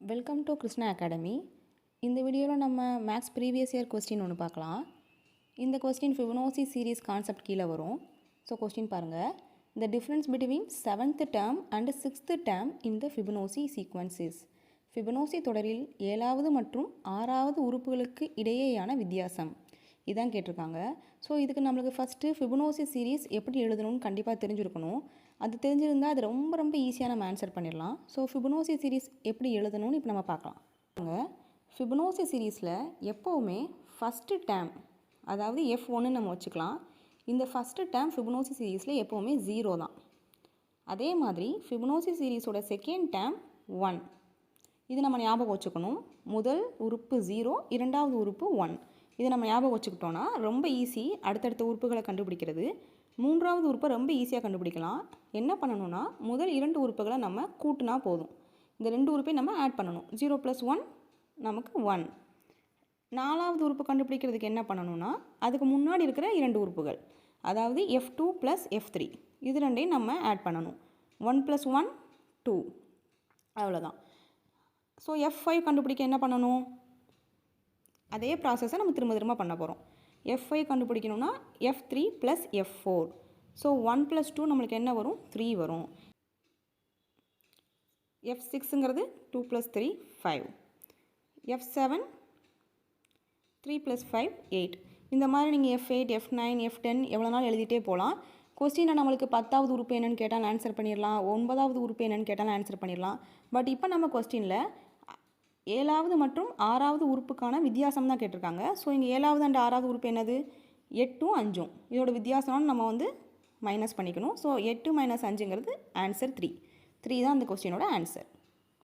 Welcome to Krishna academy. இந்த வீடியோவில் நம்ம மேக்ஸ் ப்ரீவியஸ் இயர் கொஸ்டின் ஒன்று பார்க்கலாம். இந்த கொஸ்டின் ஃபிபனோசி சீரீஸ் கான்செப்ட் கீழே வரும். ஸோ கொஸ்டின் பாருங்கள். The difference between 7th term and 6th term in the Fibonacci sequences. Fibonacci தொடரில் 7வது மற்றும் 6வது உறுப்புகளுக்கு இடையேயான வித்தியாசம் இதான் கேட்டிருக்காங்க. ஸோ இதுக்கு நம்மளுக்கு ஃபஸ்ட்டு ஃபிபனோசி சீரீஸ் எப்படி எழுதணும்னு கண்டிப்பாக தெரிஞ்சிருக்கணும். அது தெரிஞ்சிருந்தால் அது ரொம்ப ஈஸியாக நம்ம ஆன்சர் பண்ணிடலாம். ஸோ ஃபிபனோசி சீரீஸ் எப்படி எழுதணும்னு இப்போ நம்ம பார்க்கலாம். ஃபிபனோசி சீரீஸில் எப்போவுமே ஃபஸ்ட்டு டேம், அதாவது F1 நம்ம வச்சுக்கலாம். இந்த ஃபஸ்ட்டு டேம் ஃபிபனோசி சீரீஸில் எப்போவுமே 0 தான். அதே மாதிரி ஃபிபனோசி சீரீஸோட செகண்ட் டேம் 1. இது நம்ம ஞாபகம் வச்சுக்கணும். முதல் உறுப்பு 0, இரண்டாவது உறுப்பு 1. இது நம்ம ஞாபகம் வச்சுக்கிட்டோன்னா ரொம்ப ஈஸி அடுத்தடுத்த உறுப்புகளை கண்டுபிடிக்கிறது. மூன்றாவது உறுப்பை ரொம்ப ஈஸியாக கண்டுபிடிக்கலாம். என்ன பண்ணணும்னா முதல் 2 உறுப்புகளை நம்ம கூட்டினா போதும். இந்த 2 உறுப்பை நம்ம ஆட் பண்ணணும். 0 + 1 நமக்கு 1. 4வது உறுப்பு கண்டுபிடிக்கிறதுக்கு என்ன பண்ணணும்னா அதுக்கு முன்னாடி இருக்கிற 2 உறுப்புகள், அதாவது F2 + F3 இது ரெண்டையும் நம்ம ஆட் பண்ணணும். 1 + 1 2, அவ்வளோதான். ஸோ F5 கண்டுபிடிக்க என்ன பண்ணணும்? அதே ப்ராசஸை நம்ம திரும்ப பண்ண போகிறோம். F5 கண்டுபிடிக்கணும்னா F3 + F4. ஸோ 1 + 2 நம்மளுக்கு என்ன வரும்? 3 வரும். F6ங்கிறது 2 + 3 5. F7 3 + 5 8. இந்த மாதிரி நீங்கள் F8 F9 F10 எவ்வளோ நாள் எழுதிட்டே போகலாம். கொஸ்டினை நம்மளுக்கு 10வது உறுப்பு என்னென்னு கேட்டாலும் ஆன்சர் பண்ணிடலாம், 9வது உறுப்பு என்னென்னு கேட்டாலும் ஆன்சர் பண்ணிடலாம். பட் இப்போ நம்ம கொஸ்டினில் 7வது மற்றும் 6வது உறுப்புக்கான வித்தியாசம் தான் கேட்டிருக்காங்க. ஸோ இங்கே 7வது அண்ட் 6வது உறுப்பு என்னது? 8ம் 5ம். இதோட வித்தியாசம்னு நம்ம மைனஸ் பண்ணிக்கணும். So 8 - 5ங்கிறது answer 3. 3 தான் அந்த கொஸ்டினோட ஆன்சர்.